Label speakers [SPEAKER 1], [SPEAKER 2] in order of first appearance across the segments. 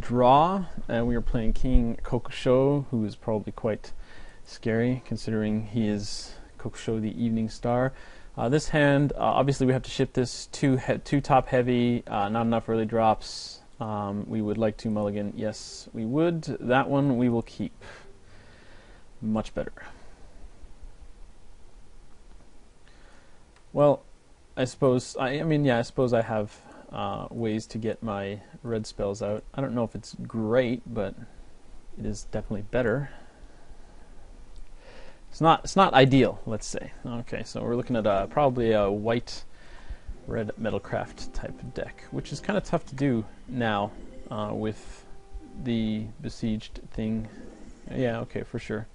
[SPEAKER 1] draw, and we are playing King Kokusho, who is probably quite scary considering he is Kokusho the Evening Star. This hand, obviously we have to ship this too top heavy, not enough early drops. We would like to mulligan. Yes, we would. That one we will keep. Much better. Well, I suppose I suppose I have ways to get my red spells out. I don't know if it's great, but it is definitely better. It's not ideal, let's say. Okay, so we're looking at probably a white red metalcraft type of deck, which is kind of tough to do now with the besieged thing. Yeah, okay, for sure.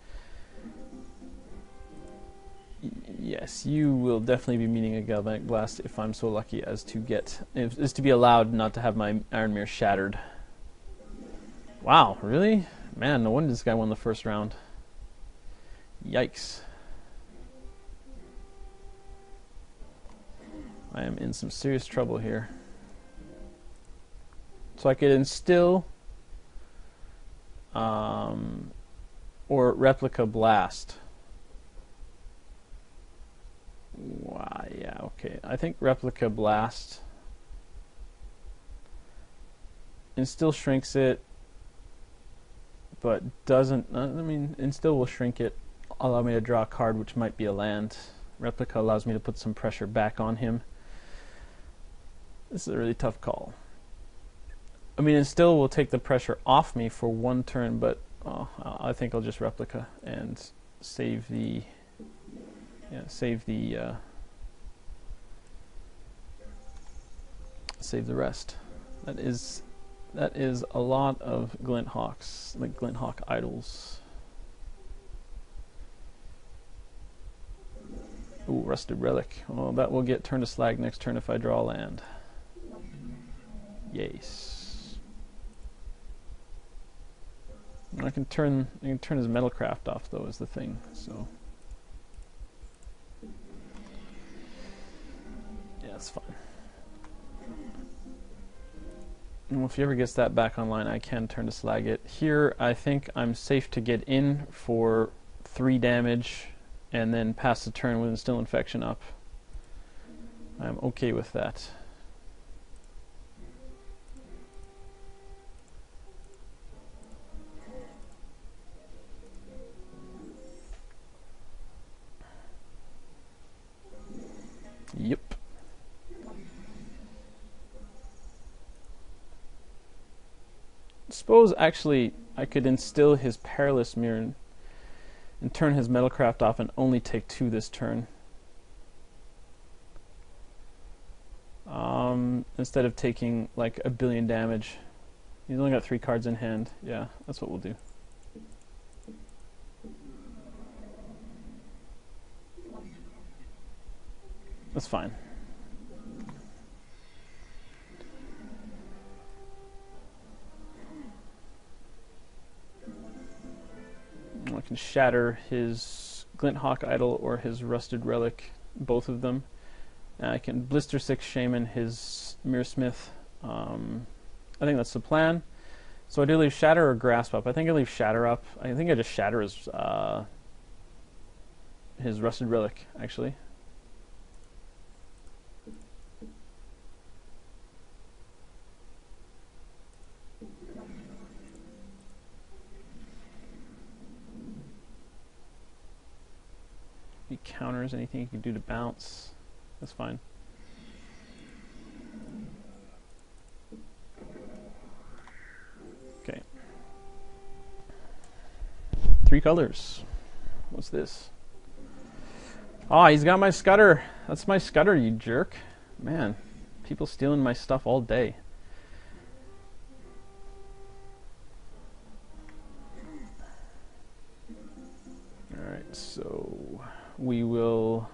[SPEAKER 1] Yes, you will definitely be meeting a galvanic blast if I'm so lucky as to be allowed not to have my Iron Mirror shattered. Wow, really? Man, no wonder this guy won the first round. Yikes. I am in some serious trouble here. So I could instill or replica blast. Wow, yeah, okay. I think replica blast instill shrinks it, but doesn't. I mean, instill will shrink it, allow me to draw a card, which might be a land. Replica allows me to put some pressure back on him. This is a really tough call. I mean, instill will take the pressure off me for one turn, but I think I'll just replica and save the. Yeah, save the rest. That is a lot of Glint Hawks, like Glint Hawk idols. Ooh, Rusted Relic. Well, that will get turned to slag next turn if I draw land. Yes. I can turn his Metalcraft off though, is the thing. So. That's fine. Well, if he ever gets that back online, I can turn to slag it. Here, I think I'm safe to get in for 3 damage and then pass the turn with Instill Infection up. I'm okay with that. Yep. Suppose actually I could instill his Perilous Mirror and turn his Metalcraft off and only take 2 this turn. Instead of taking like 1 billion damage. He's only got 3 cards in hand. Yeah, that's what we'll do. That's fine. I can shatter his Glint Hawk Idol or his Rusted Relic, both of them. And I can Blister 6 Shaman his Mirrorsmith. I think that's the plan. So I do leave Shatter or Grasp up. I think I leave Shatter up. I think I just shatter his Rusted Relic, actually. He counters anything he can do to bounce. That's fine. Okay. 3 colors. What's this? Oh, he's got my Scudder. That's my Scudder, you jerk. Man, people stealing my stuff all day. Alright, so we will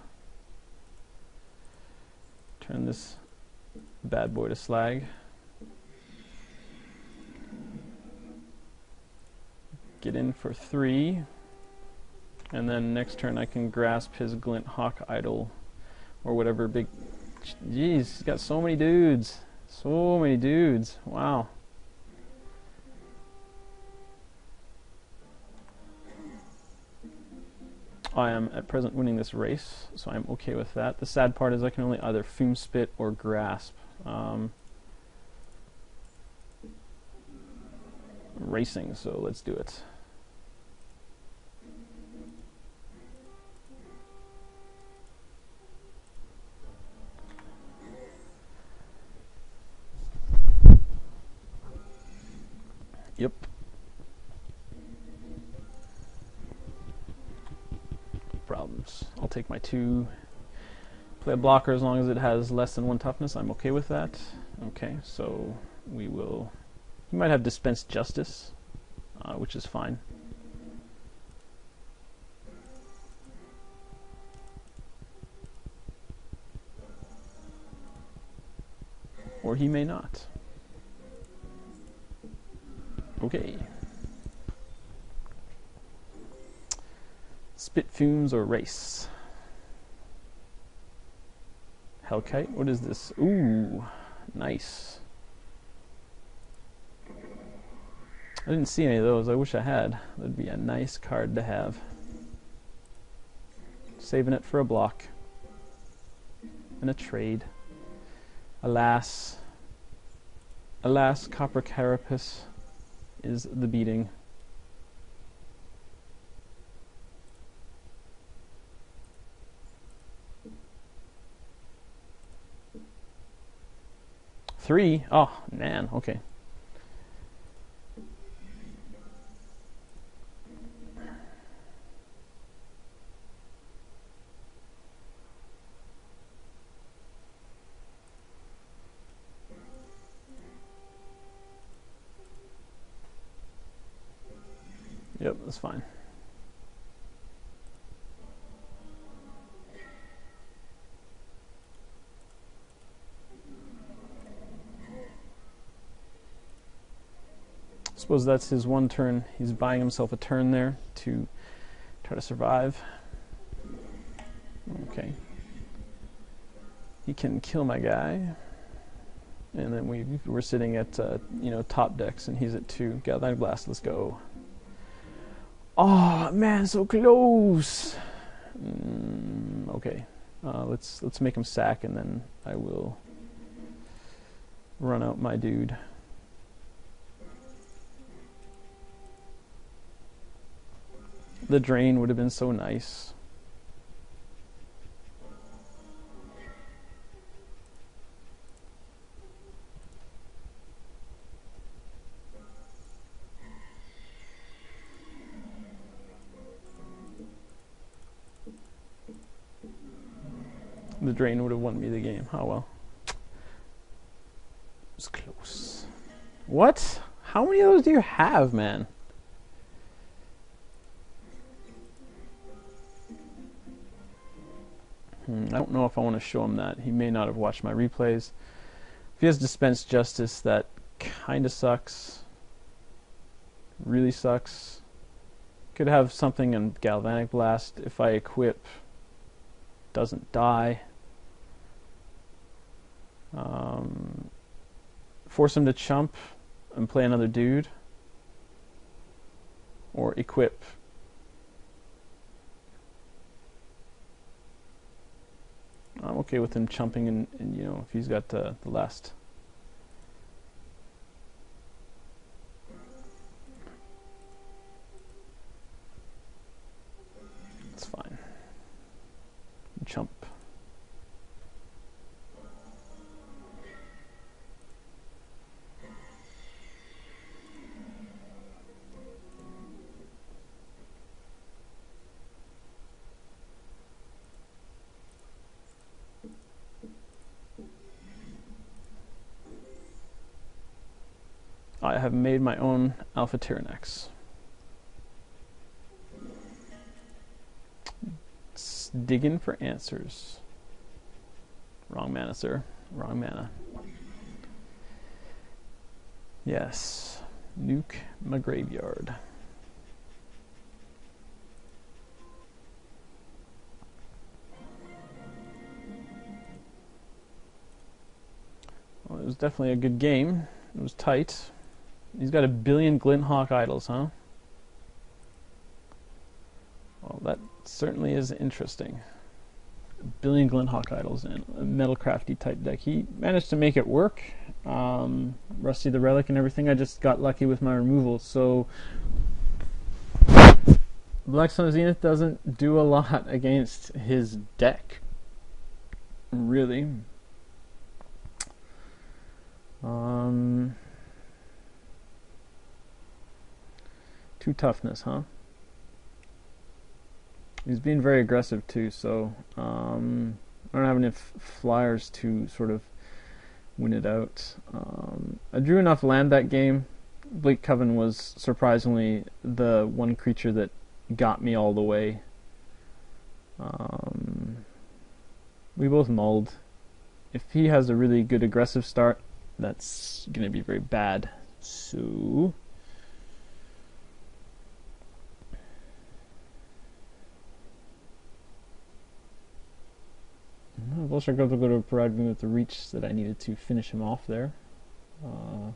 [SPEAKER 1] turn this bad boy to slag. Get in for 3. And then next turn I can grasp his Glint Hawk Idol or whatever big... Jeez, he's got so many dudes. So many dudes. Wow. I am at present winning this race, so I'm okay with that. The sad part is I can only either Fume Spit or Grasp. Racing, so let's do it. Yep. Problems. I'll take my 2. Play a blocker as long as it has less than 1 toughness. I'm okay with that. Okay, so we will... You might have Dispense Justice, which is fine. Or he may not. Okay. Spit Fumes or Race? Hellkite? What is this? Ooh, nice. I didn't see any of those. I wish I had. That'd be a nice card to have. Saving it for a block. And a trade. Alas. Alas, Copper Carapace is the beating. Three? Oh, man, okay. Yep, that's fine. I suppose that's his one turn. He's buying himself a turn there to try to survive. Okay. He can kill my guy. And then we're sitting at top decks, and he's at 2. Galvanic Blast, let's go. Oh man, so close. Okay, let's make him sack, and then I will run out my dude. The drain would have been so nice. The drain would have won me the game. Oh well. It was close. What? How many of those do you have, man? I don't know if I want to show him that. He may not have watched my replays. If he has Dispense Justice, that kind of sucks. Really sucks. Could have something in Galvanic Blast. If I equip, doesn't die. Force him to chump and play another dude. Or equip. I'm okay with him chumping, and if he's got the last. It's fine. Chump. I have made my own Alpha Tyrannex. It's digging for answers. Wrong mana, sir. Wrong mana. Yes. Nuke my graveyard. Well, it was definitely a good game. It was tight. He's got 1 billion Glinthawk idols, huh? Well, that's certainly is interesting. A billion Glenhawk Idols and a Metalcrafty type deck. He managed to make it work. Rusty the Relic and everything. I just got lucky with my removal. So Black Sun Zenith doesn't do a lot against his deck, really. Two toughness, huh? He's being very aggressive too, so I don't have enough flyers to sort of win it out. I drew enough land that game. Bleak Coven was surprisingly the one creature that got me all the way. We both mulled. If he has a really good aggressive start, that's going to be very bad. So Vulture Grub would have provided me with the reach that I needed to finish him off there. I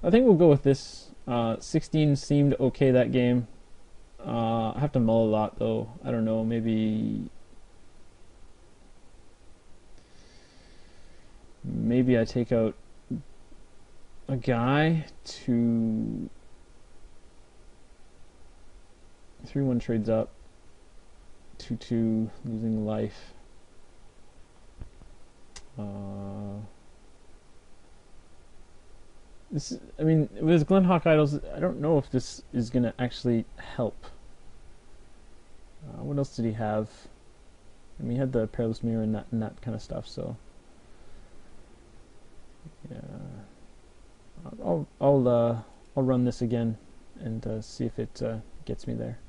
[SPEAKER 1] think we'll go with this. 16 seemed okay that game. I have to mull a lot though. I don't know, maybe I take out a guy to 3-1 trades up, 2-2 losing life. I mean, with Glenhawk Idols, I don't know if this is going to actually help. What else did he have? I mean, he had the Perilous Mirror and that kind of stuff, so yeah. I'll run this again and see if it gets me there.